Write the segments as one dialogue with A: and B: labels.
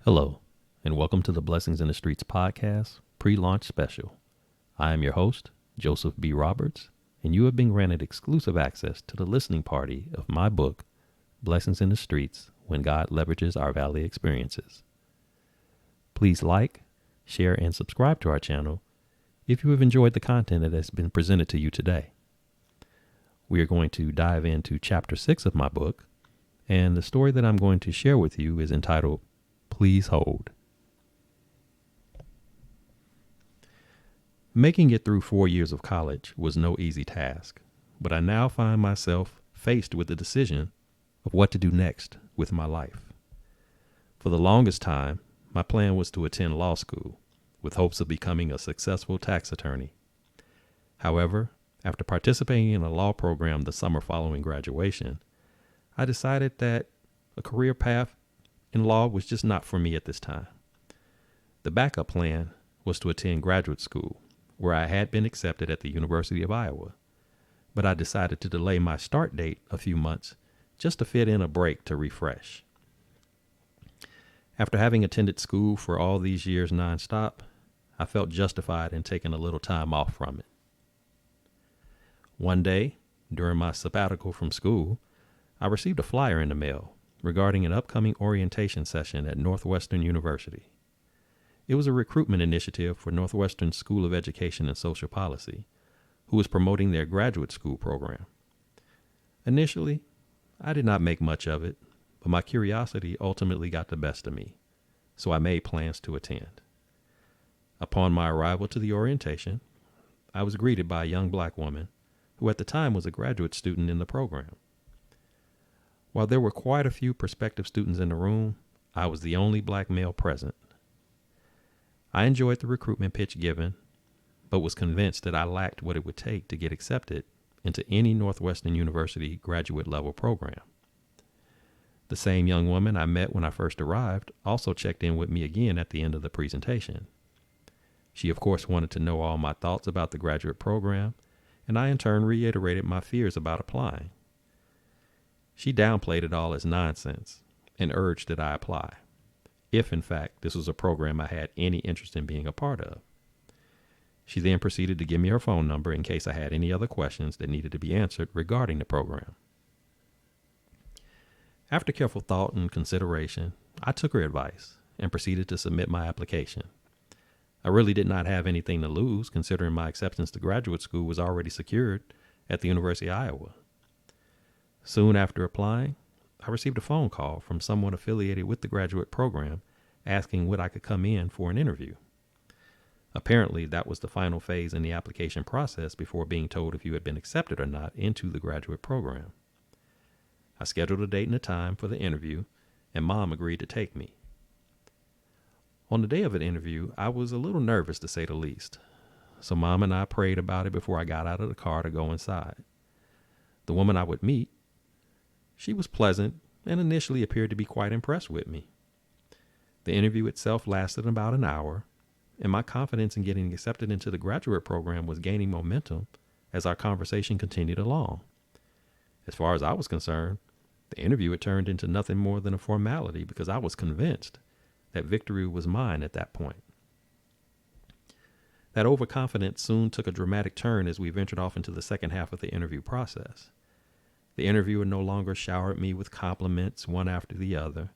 A: Hello, and welcome to the Blessings in the Streets podcast, pre-launch special. I am your host, Joseph B. Roberts, and you have been granted exclusive access to the listening party of my book, Blessings in the Streets, When God Leverages Our Valley Experiences. Please like, share, and subscribe to our channel if you have enjoyed the content that has been presented to you today. We are going to dive into Chapter 6 of my book, and the story that I'm going to share with you is entitled, Please Hold. Making it through 4 years of college was no easy task, but I now find myself faced with the decision of what to do next with my life. For the longest time, my plan was to attend law school with hopes of becoming a successful tax attorney. However, after participating in a law program the summer following graduation, I decided that a career path in law was just not for me at this time. The backup plan was to attend graduate school, where I had been accepted at the University of Iowa, but I decided to delay my start date a few months just to fit in a break to refresh. After having attended school for all these years nonstop, I felt justified in taking a little time off from it. One day, during my sabbatical from school, I received a flyer in the mail regarding an upcoming orientation session at Northwestern University. It was a recruitment initiative for Northwestern School of Education and Social Policy, who was promoting their graduate school program. Initially, I did not make much of it, but my curiosity ultimately got the best of me, so I made plans to attend. Upon my arrival to the orientation, I was greeted by a young black woman who at the time was a graduate student in the program. While there were quite a few prospective students in the room, I was the only black male present. I enjoyed the recruitment pitch given, but was convinced that I lacked what it would take to get accepted into any Northwestern University graduate level program. The same young woman I met when I first arrived also checked in with me again at the end of the presentation. She, of course, wanted to know all my thoughts about the graduate program, and I in turn reiterated my fears about applying. She downplayed it all as nonsense and urged that I apply, if in fact this was a program I had any interest in being a part of. She then proceeded to give me her phone number in case I had any other questions that needed to be answered regarding the program. After careful thought and consideration, I took her advice and proceeded to submit my application. I really did not have anything to lose, considering my acceptance to graduate school was already secured at the University of Iowa. Soon after applying, I received a phone call from someone affiliated with the graduate program asking would I could come in for an interview. Apparently, that was the final phase in the application process before being told if you had been accepted or not into the graduate program. I scheduled a date and a time for the interview, and Mom agreed to take me. On the day of the interview, I was a little nervous to say the least, so Mom and I prayed about it before I got out of the car to go inside. The woman I would meet, she was pleasant and initially appeared to be quite impressed with me. The interview itself lasted about an hour, and my confidence in getting accepted into the graduate program was gaining momentum as our conversation continued along. As far as I was concerned, the interview had turned into nothing more than a formality because I was convinced that victory was mine at that point. That overconfidence soon took a dramatic turn as we ventured off into the second half of the interview process. The interviewer no longer showered me with compliments one after the other.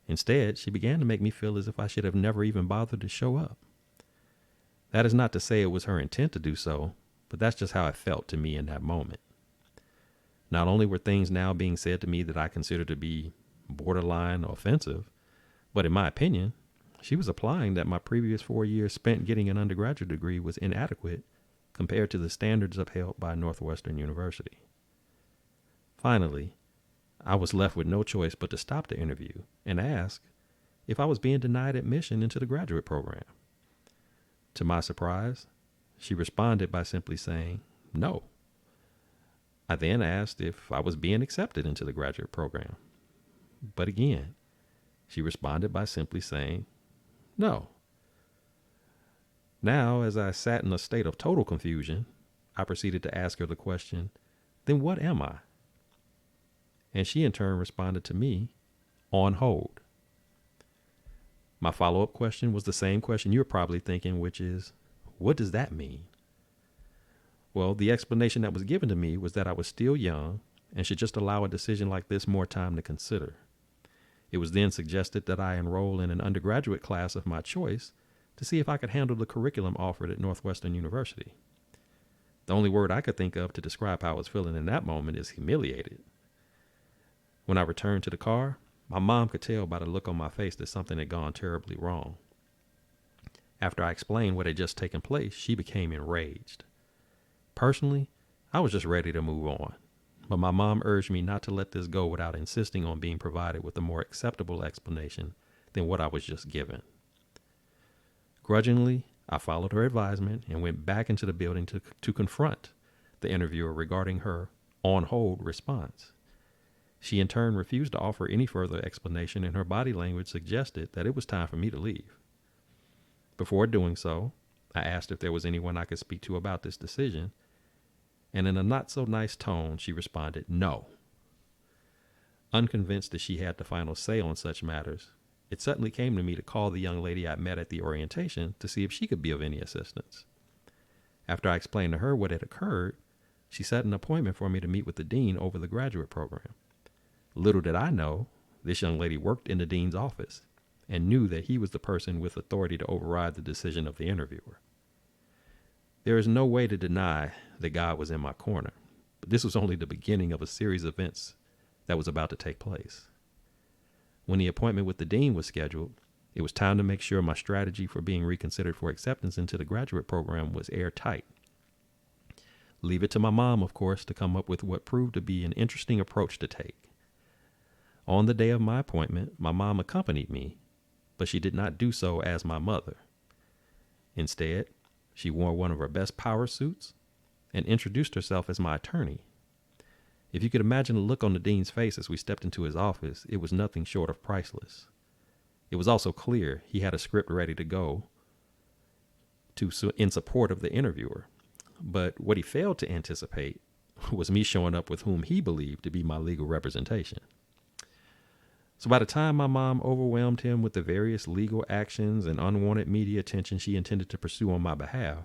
A: Instead, she began to make me feel as if I should have never even bothered to show up. That is not to say it was her intent to do so, but that's just how it felt to me in that moment. Not only were things now being said to me that I considered to be borderline offensive, but in my opinion, she was implying that my previous 4 years spent getting an undergraduate degree was inadequate compared to the standards upheld by Northwestern University. Finally, I was left with no choice but to stop the interview and ask if I was being denied admission into the graduate program. To my surprise, she responded by simply saying, no. I then asked if I was being accepted into the graduate program. But again, she responded by simply saying, no. Now, as I sat in a state of total confusion, I proceeded to ask her the question, then what am I? And she in turn responded to me, on hold. My follow-up question was the same question you're probably thinking, which is, what does that mean? Well, the explanation that was given to me was that I was still young and should just allow a decision like this more time to consider. It was then suggested that I enroll in an undergraduate class of my choice to see if I could handle the curriculum offered at Northwestern University. The only word I could think of to describe how I was feeling in that moment is humiliated. When I returned to the car, my mom could tell by the look on my face that something had gone terribly wrong. After I explained what had just taken place, she became enraged. Personally, I was just ready to move on, but my mom urged me not to let this go without insisting on being provided with a more acceptable explanation than what I was just given. Grudgingly, I followed her advisement and went back into the building to confront the interviewer regarding her on hold response. She in turn refused to offer any further explanation, and her body language suggested that it was time for me to leave. Before doing so, I asked if there was anyone I could speak to about this decision, and in a not so nice tone, she responded, no. Unconvinced that she had the final say on such matters, it suddenly came to me to call the young lady I met at the orientation to see if she could be of any assistance. After I explained to her what had occurred, she set an appointment for me to meet with the dean over the graduate program. Little did I know, this young lady worked in the dean's office and knew that he was the person with authority to override the decision of the interviewer. There is no way to deny that God was in my corner, but this was only the beginning of a series of events that was about to take place. When the appointment with the dean was scheduled, it was time to make sure my strategy for being reconsidered for acceptance into the graduate program was airtight. Leave it to my mom, of course, to come up with what proved to be an interesting approach to take. On the day of my appointment, my mom accompanied me, but she did not do so as my mother. Instead, she wore one of her best power suits and introduced herself as my attorney. If you could imagine the look on the dean's face as we stepped into his office, it was nothing short of priceless. It was also clear he had a script ready to go in support of the interviewer. But what he failed to anticipate was me showing up with whom he believed to be my legal representation. So by the time my mom overwhelmed him with the various legal actions and unwanted media attention she intended to pursue on my behalf,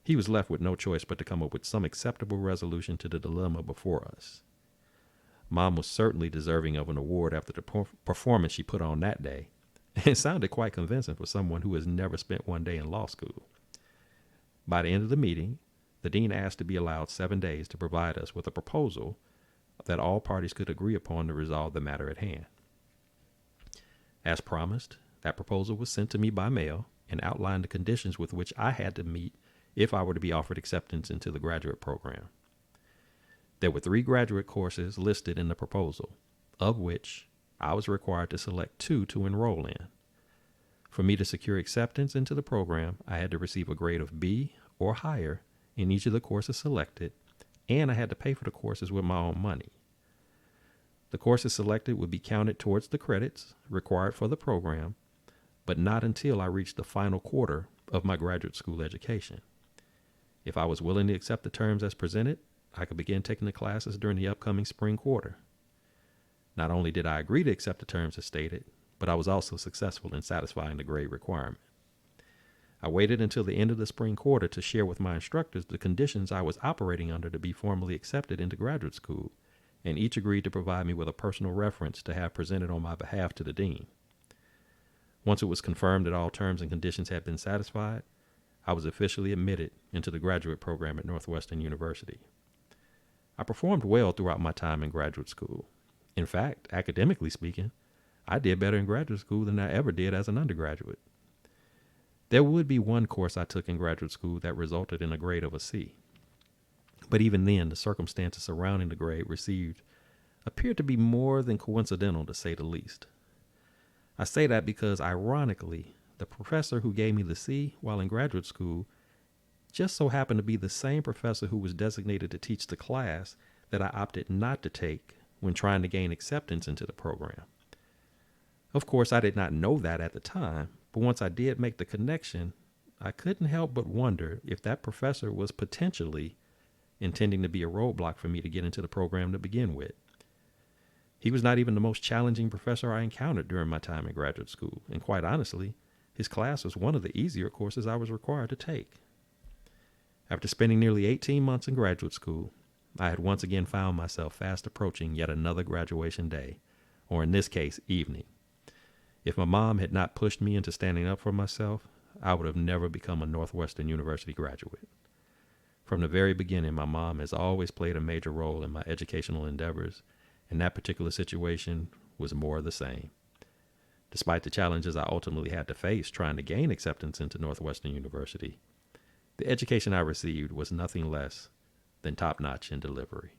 A: he was left with no choice but to come up with some acceptable resolution to the dilemma before us. Mom was certainly deserving of an award after the performance she put on that day, and it sounded quite convincing for someone who has never spent one day in law school. By the end of the meeting, the dean asked to be allowed 7 days to provide us with a proposal that all parties could agree upon to resolve the matter at hand. As promised, that proposal was sent to me by mail and outlined the conditions with which I had to meet if I were to be offered acceptance into the graduate program. There were 3 graduate courses listed in the proposal, of which I was required to select 2 to enroll in. For me to secure acceptance into the program, I had to receive a grade of B or higher in each of the courses selected, and I had to pay for the courses with my own money. The courses selected would be counted towards the credits required for the program, but not until I reached the final quarter of my graduate school education. If I was willing to accept the terms as presented, I could begin taking the classes during the upcoming spring quarter. Not only did I agree to accept the terms as stated, but I was also successful in satisfying the grade requirement. I waited until the end of the spring quarter to share with my instructors the conditions I was operating under to be formally accepted into graduate school, and each agreed to provide me with a personal reference to have presented on my behalf to the dean. Once it was confirmed that all terms and conditions had been satisfied, I was officially admitted into the graduate program at Northwestern University. I performed well throughout my time in graduate school. In fact, academically speaking, I did better in graduate school than I ever did as an undergraduate. There would be one course I took in graduate school that resulted in a grade of a C. But even then, the circumstances surrounding the grade received appeared to be more than coincidental, to say the least. I say that because, ironically, the professor who gave me the C while in graduate school just so happened to be the same professor who was designated to teach the class that I opted not to take when trying to gain acceptance into the program. Of course, I did not know that at the time, but once I did make the connection, I couldn't help but wonder if that professor was potentially intending to be a roadblock for me to get into the program to begin with. He was not even the most challenging professor I encountered during my time in graduate school, and quite honestly, his class was one of the easier courses I was required to take. After spending nearly 18 months in graduate school, I had once again found myself fast approaching yet another graduation day, or in this case, evening. If my mom had not pushed me into standing up for myself, I would have never become a Northwestern University graduate. From the very beginning, my mom has always played a major role in my educational endeavors, and that particular situation was more of the same. Despite the challenges I ultimately had to face trying to gain acceptance into Northwestern University, the education I received was nothing less than top-notch in delivery.